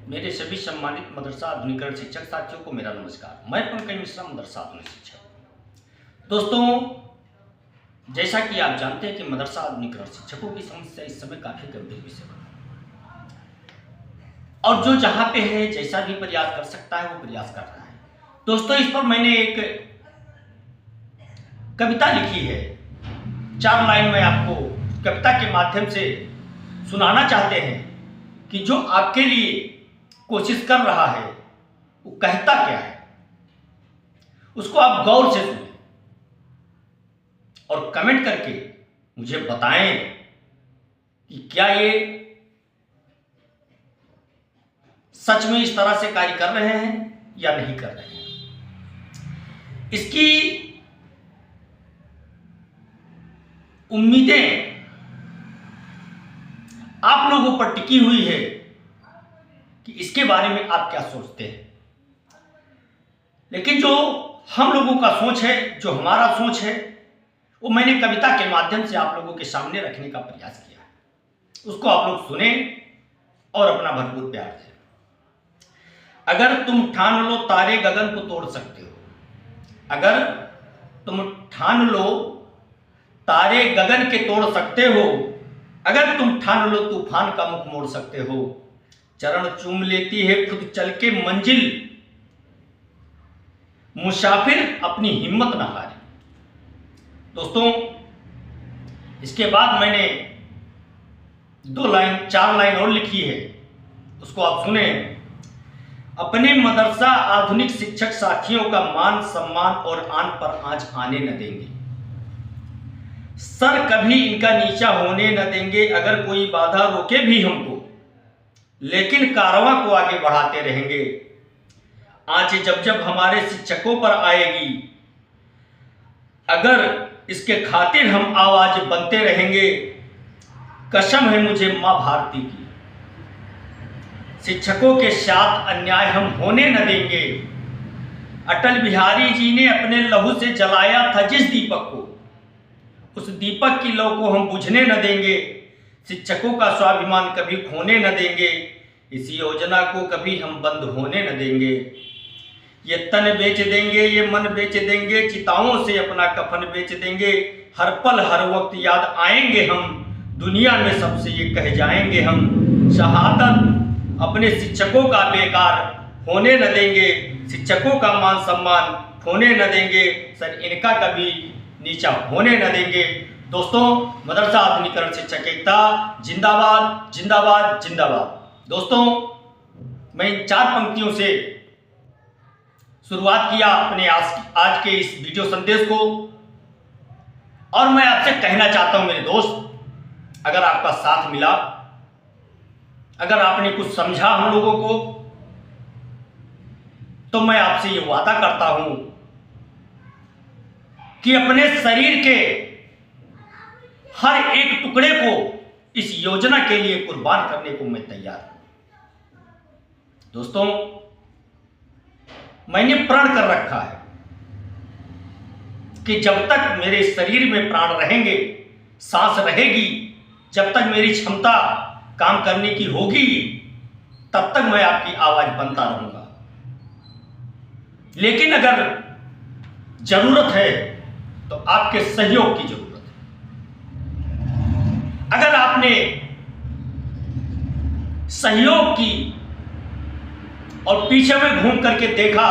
मेरे सभी सम्मानित मदरसा आधुनिकरण शिक्षक साथियों को मेरा नमस्कार। मैं पंकज मिश्रा, मदरसा आधुनिक शिक्षक। दोस्तों, जैसा कि आप जानते हैं कि मदरसा आधुनिकरण शिक्षकों की समस्या इस समय काफी गंभीर विषय है और जो जहां पे है जैसा भी प्रयास कर सकता है वो प्रयास कर रहा है। दोस्तों, इस पर मैंने एक कविता लिखी है। 4 लाइन में आपको कविता के माध्यम से सुनाना चाहते हैं कि जो आपके लिए कोशिश कर रहा है वो कहता क्या है, उसको आप गौर से सुनें और कमेंट करके मुझे बताएं कि क्या ये सच में इस तरह से कार्य कर रहे हैं या नहीं कर रहे हैं। इसकी उम्मीदें आप लोगों पर टिकी हुई है कि इसके बारे में आप क्या सोचते हैं। लेकिन जो हम लोगों का सोच है, जो हमारा सोच है, वो मैंने कविता के माध्यम से आप लोगों के सामने रखने का प्रयास किया है। उसको आप लोग सुने और अपना भरपूर प्यार दें। अगर तुम ठान लो तारे गगन को तोड़ सकते हो, अगर तुम ठान लो तारे गगन के तोड़ सकते हो, अगर तुम ठान लो तूफान का मुख मोड़ सकते हो, चरण चूम लेती है खुद चल के मंजिल, मुसाफिर अपनी हिम्मत ना हारे। दोस्तों, इसके बाद मैंने 4 लाइन और लिखी है, उसको आप सुने। अपने मदरसा आधुनिक शिक्षक साथियों का मान सम्मान और आन पर आंच आने न देंगे, सर कभी इनका नीचा होने न देंगे। अगर कोई बाधा रोके भी हमको, लेकिन कारवां को आगे बढ़ाते रहेंगे। आंच जब जब हमारे शिक्षकों पर आएगी, अगर इसके खातिर हम आवाज बनते रहेंगे। कसम है मुझे मां भारती की, शिक्षकों के साथ अन्याय हम होने न देंगे। अटल बिहारी जी ने अपने लहू से जलाया था जिस दीपक को, उस दीपक की लौ को हम बुझने न देंगे। शिक्षकों का स्वाभिमान कभी खोने न देंगे, इस योजना को कभी हम बंद होने न देंगे। ये तन बेच देंगे, ये मन बेच देंगे, चिताओं से अपना कफन बेच देंगे। हर पल हर वक्त याद आएंगे हम, दुनिया में सबसे ये कह जाएंगे हम। शहादत अपने शिक्षकों का बेकार होने न देंगे, शिक्षकों का मान सम्मान खोने न देंगे, सर इनका कभी नीचा होने न देंगे। दोस्तों, मदरसा आधुनिकरण शिक्षक एकता जिंदाबाद जिंदाबाद जिंदाबाद। दोस्तों, मैं इन 4 पंक्तियों से शुरुआत किया अपने आज के इस वीडियो संदेश को, और मैं आपसे कहना चाहता हूं मेरे दोस्त, अगर आपका साथ मिला, अगर आपने कुछ समझा हम लोगों को, तो मैं आपसे ये वादा करता हूं कि अपने शरीर के हर एक टुकड़े को इस योजना के लिए कुर्बान करने को मैं तैयार हूं। दोस्तों, मैंने प्रण कर रखा है कि जब तक मेरे शरीर में प्राण रहेंगे, सांस रहेगी, जब तक मेरी क्षमता काम करने की होगी, तब तक मैं आपकी आवाज बनता रहूंगा। लेकिन अगर जरूरत है तो आपके सहयोग की जरूरत है। अगर आपने सहयोग की और पीछे में घूम करके देखा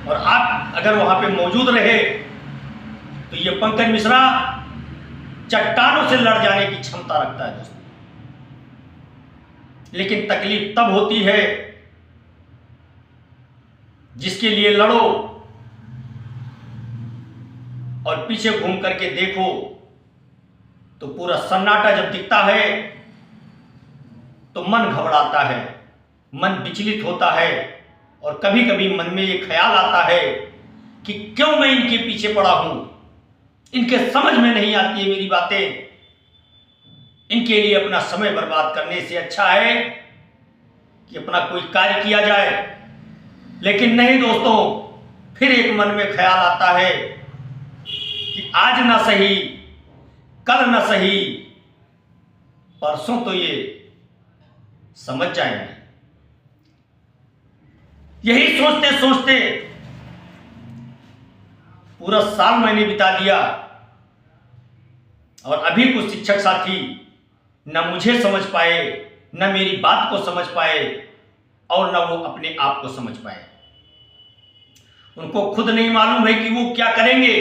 और आप अगर वहां पे मौजूद रहे, तो ये पंकज मिश्रा चट्टानों से लड़ जाने की क्षमता रखता है दोस्तों। लेकिन तकलीफ तब होती है जिसके लिए लड़ो और पीछे घूम करके देखो तो पूरा सन्नाटा जब दिखता है तो मन घबराता है, मन विचलित होता है, और कभी कभी मन में ये ख्याल आता है कि क्यों मैं इनके पीछे पड़ा हूं, इनके समझ में नहीं आती है मेरी बातें, इनके लिए अपना समय बर्बाद करने से अच्छा है कि अपना कोई कार्य किया जाए। लेकिन नहीं दोस्तों, फिर एक मन में ख्याल आता है कि आज ना सही, कल ना सही, परसों तो ये समझ जाएंगे यही सोचते सोचते पूरा साल मैंने बिता दिया और अभी कुछ शिक्षक साथी न मुझे समझ पाए, न मेरी बात को समझ पाए और न वो अपने आप को समझ पाए। उनको खुद नहीं मालूम है कि वो क्या करेंगे।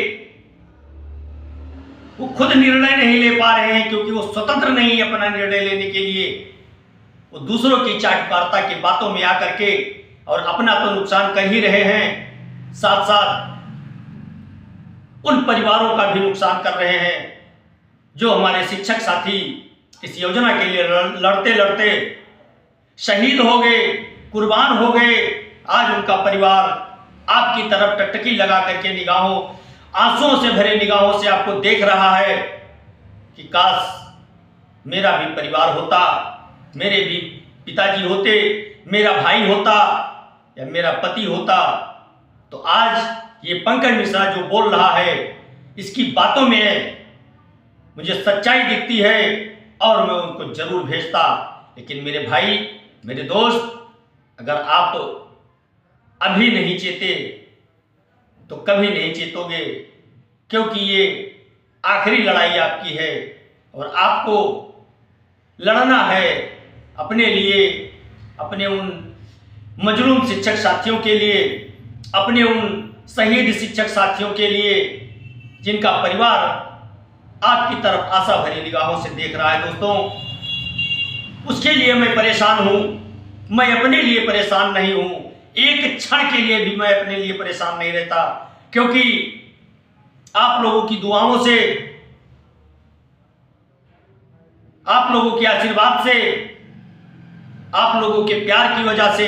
वो खुद निर्णय नहीं ले पा रहे हैं क्योंकि वो स्वतंत्र नहीं है अपना निर्णय लेने के लिए। वो दूसरों की चाटुकारिता की बातों में आकर के और अपना तो नुकसान कर ही रहे हैं, साथ साथ उन परिवारों का भी नुकसान कर रहे हैं जो हमारे शिक्षक साथी इस योजना के लिए लड़ते लड़ते शहीद हो गए, कुर्बान हो गए। आज उनका परिवार आपकी तरफ टकटकी लगा करके निगाहों, आंसुओं से भरे निगाहों से आपको देख रहा है कि काश मेरा भी परिवार होता, मेरे भी पिताजी होते, मेरा भाई होता या मेरा पति होता। तो आज ये पंकज मिश्रा जो बोल रहा है, इसकी बातों में मुझे सच्चाई दिखती है और मैं उनको जरूर भेजता। लेकिन मेरे भाई, मेरे दोस्त, अगर आप तो अभी नहीं चेते तो कभी नहीं चेतोगे, क्योंकि ये आखिरी लड़ाई आपकी है और आपको लड़ना है अपने लिए, अपने उन मजलूम शिक्षक साथियों के लिए, अपने उन शहीद शिक्षक साथियों के लिए जिनका परिवार आपकी तरफ आशा भरी निगाहों से देख रहा है। दोस्तों, उसके लिए मैं परेशान हूं। मैं अपने लिए परेशान नहीं हूं, एक क्षण के लिए भी मैं अपने लिए परेशान नहीं रहता, क्योंकि आप लोगों की दुआओं से, आप लोगों के आशीर्वाद से, आप लोगों के प्यार की वजह से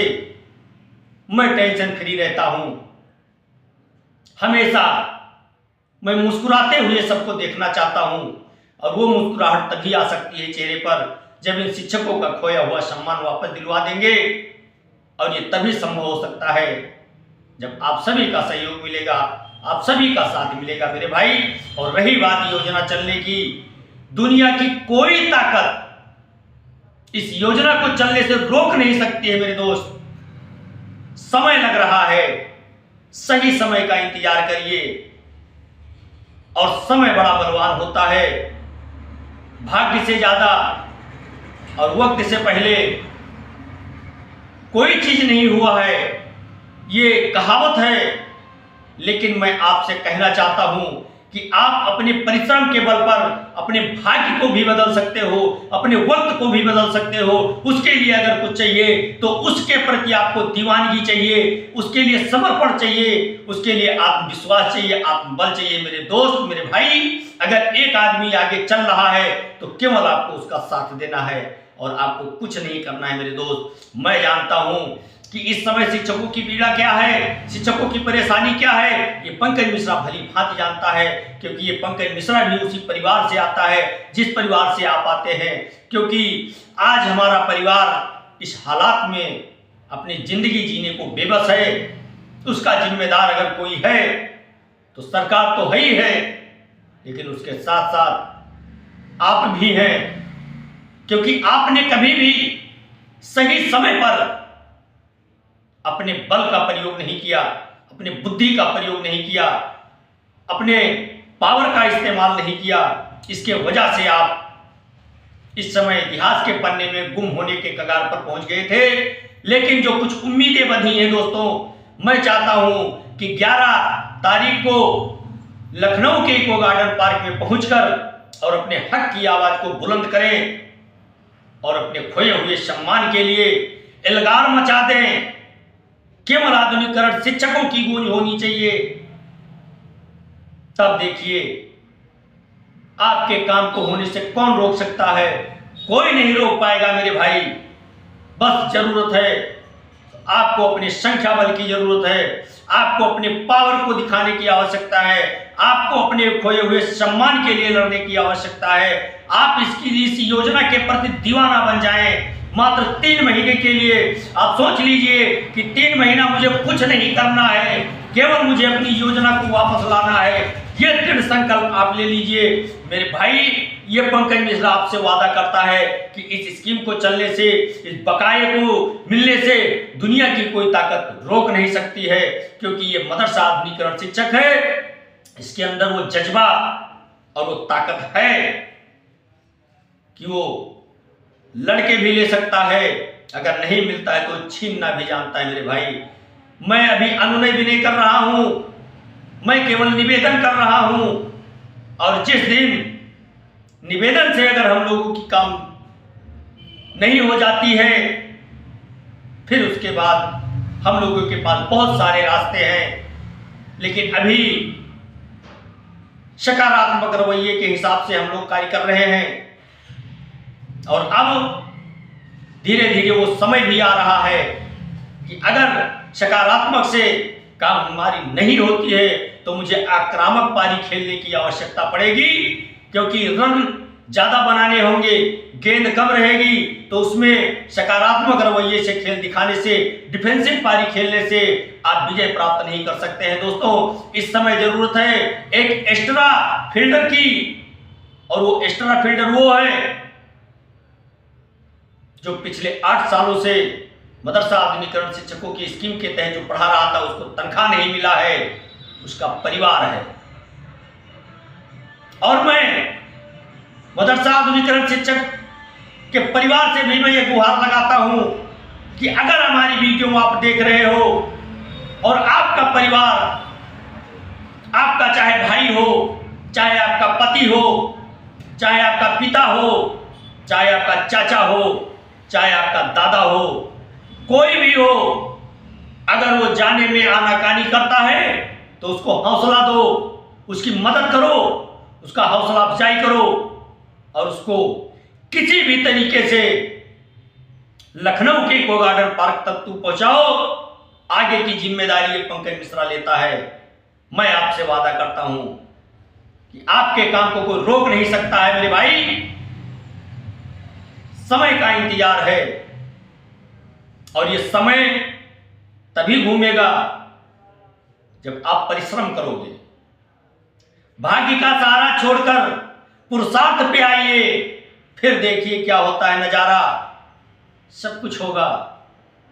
मैं टेंशन फ्री रहता हूं। हमेशा मैं मुस्कुराते हुए सबको देखना चाहता हूं और वो मुस्कुराहट तभी आ सकती है चेहरे पर जब इन शिक्षकों का खोया हुआ सम्मान वापस दिलवा देंगे। और ये तभी संभव हो सकता है जब आप सभी का सहयोग मिलेगा, आप सभी का साथ मिलेगा मेरे भाई। और रही बात योजना चलने की, दुनिया की कोई ताकत इस योजना को चलने से रोक नहीं सकती है मेरे दोस्त। समय लग रहा है, सही समय का इंतजार करिए। और समय बड़ा बलवान होता है, भाग्य से ज्यादा और वक्त से पहले कोई चीज नहीं हुआ है, ये कहावत है। लेकिन मैं आपसे कहना चाहता हूं कि आप अपने परिश्रम के बल पर अपने भाग्य को भी बदल सकते हो, अपने वक्त को भी बदल सकते हो। उसके लिए अगर कुछ चाहिए तो उसके प्रति आपको दीवानगी चाहिए, उसके लिए समर्पण चाहिए, उसके लिए आत्मविश्वास चाहिए, आत्मबल चाहिए मेरे दोस्त, मेरे भाई। अगर एक आदमी आगे चल रहा है तो केवल आपको उसका साथ देना है और आपको कुछ नहीं करना है मेरे दोस्त। मैं जानता हूं कि इस समय शिक्षकों की पीड़ा क्या है, शिक्षकों की परेशानी क्या है, ये पंकज मिश्रा भली भांति जानता है, क्योंकि ये पंकज मिश्रा भी उसी परिवार से आता है जिस परिवार से आप आते हैं। क्योंकि आज हमारा परिवार इस हालात में अपनी जिंदगी जीने को बेबस है, उसका जिम्मेदार अगर कोई है तो सरकार तो है ही है, लेकिन उसके साथ साथ आप भी हैं, क्योंकि आपने कभी भी सही समय पर अपने बल का प्रयोग नहीं किया, अपने बुद्धि का प्रयोग नहीं किया, अपने पावर का इस्तेमाल नहीं किया। इसके वजह से आप इस समय इतिहास के पन्ने में गुम होने के कगार पर पहुंच गए थे। लेकिन जो कुछ उम्मीदें बंधी हैं दोस्तों, मैं चाहता हूं कि 11 तारीख को लखनऊ के इको गार्डन पार्क में पहुंचकर और अपने हक की आवाज को बुलंद करें और अपने खोए हुए सम्मान के लिए एल्गार मचा दें। केवल आधुनिकीकरण शिक्षकों की गूंज होनी चाहिए, तब देखिए आपके काम को होने से कौन रोक सकता है। कोई नहीं रोक पाएगा मेरे भाई। बस जरूरत है आपको, अपने संख्या बल की जरूरत है, आपको अपने पावर को दिखाने की आवश्यकता है, आपको अपने खोए हुए सम्मान के लिए लड़ने की आवश्यकता है। आप इस योजना के प्रति दीवाना बन जाएं। मात्र 3 महीने के लिए आप सोच लीजिए कि 3 महीना मुझे कुछ नहीं करना है, केवल मुझे अपनी योजना को वापस लाना है। ये दृढ़ संकल्प आप ले लीजिए मेरे भाई। ये पंकज मिश्रा आपसे वादा करता है कि इस स्कीम को चलने से, इस बकाये को मिलने से दुनिया की कोई ताकत रोक नहीं सकती है, क्योंकि ये मदरसा आधुनिकीकरण शिक्षक है। इसके अंदर वो जज्बा और वो ताकत है कि वो लड़के भी ले सकता है, अगर नहीं मिलता है तो छीनना भी जानता है। मेरे भाई, मैं अभी अनुनय भी नहीं कर रहा हूं, मैं केवल निवेदन कर रहा हूं। और जिस दिन निवेदन से अगर हम लोगों की काम नहीं हो जाती है, फिर उसके बाद हम लोगों के पास बहुत सारे रास्ते हैं। लेकिन अभी सकारात्मक रवैये के हिसाब से हम लोग कार्य कर रहे हैं। और अब धीरे धीरे वो समय भी आ रहा है कि अगर सकारात्मक से काम हमारी नहीं होती है तो मुझे आक्रामक पारी खेलने की आवश्यकता पड़ेगी, क्योंकि रन ज्यादा बनाने होंगे, गेंद कम रहेगी, तो उसमें सकारात्मक रवैये से खेल दिखाने से, डिफेंसिव पारी खेलने से आप विजय प्राप्त नहीं कर सकते हैं। दोस्तों, इस समय जरूरत है एक एक्स्ट्रा फील्डर की, और वो एक्स्ट्रा फील्डर वो है जो पिछले 8 सालों से मदरसा आधुनिकीकरण शिक्षकों की स्कीम के तहत जो पढ़ा रहा था, उसको तनख्वाह नहीं मिला है, उसका परिवार है। और मैं मदरसा आधुनिकीकरण शिक्षक के परिवार से भी मैं ये गुहार लगाता हूं कि अगर हमारी वीडियो आप देख रहे हो और आपका परिवार, आपका चाहे भाई हो, चाहे आपका पति हो, चाहे आपका पिता हो, चाहे आपका चाचा हो, चाहे आपका दादा हो, कोई भी हो, अगर वो जाने में आनाकानी करता है तो उसको हौसला दो, उसकी मदद करो, उसका हौसला अफजाई करो, और उसको किसी भी तरीके से लखनऊ के इको गार्डन पार्क तक तू पहुंचाओ। आगे की जिम्मेदारी ये पंकज मिश्रा लेता है। मैं आपसे वादा करता हूं कि आपके काम को कोई रोक नहीं सकता है। मेरे भाई, समय का इंतजार है, और ये समय तभी घूमेगा जब आप परिश्रम करोगे। भाग्य का सहारा छोड़कर पुरुषार्थ पे आइए, फिर देखिए क्या होता है नजारा। सब कुछ होगा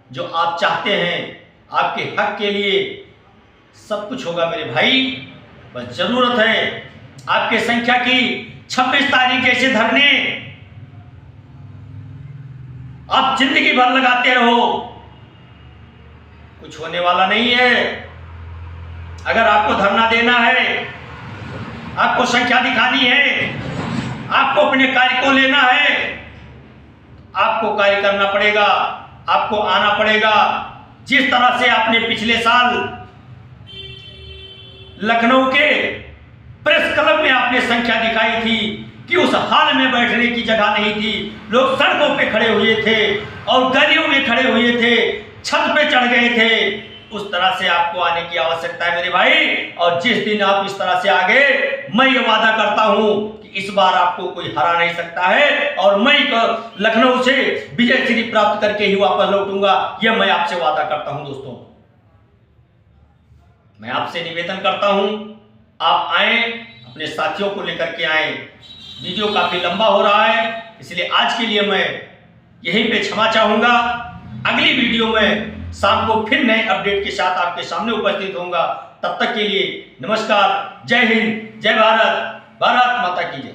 जो आप चाहते हैं, आपके हक के लिए सब कुछ होगा मेरे भाई। बस जरूरत है आपके संख्या की 26 तारीख जैसे धरने आप जिंदगी भर लगाते रहो, कुछ होने वाला नहीं है। अगर आपको धरना देना है, आपको संख्या दिखानी है, आपको अपने कार्य को लेना है, आपको कार्य करना पड़ेगा, आपको आना पड़ेगा। जिस तरह से आपने पिछले साल लखनऊ के प्रेस क्लब में आपने संख्या दिखाई थी कि उस हाल में बैठने की जगह नहीं थी, लोग सड़कों पे खड़े हुए थे और गलियों में खड़े हुए थे, छत पे चढ़ गए थे, उस तरह से आपको आने की आवश्यकता है मेरे भाई। और जिस दिन आप इस तरह से आगे, मैं ये वादा करता हूं कि इस बार आपको कोई हरा नहीं सकता है, और मैं लखनऊ से विजय श्री प्राप्त करके ही वापस लौटूंगा, यह मैं आपसे वादा करता हूं। दोस्तों, मैं आपसे निवेदन करता हूं, आप आए, अपने साथियों को लेकर के आए। वीडियो काफी लंबा हो रहा है, इसलिए आज के लिए मैं यहीं पे क्षमा चाहूंगा। अगली वीडियो में शाम को फिर नए अपडेट के साथ आपके सामने उपस्थित होऊंगा। तब तक के लिए नमस्कार, जय हिंद, जय भारत, भारत माता की जय।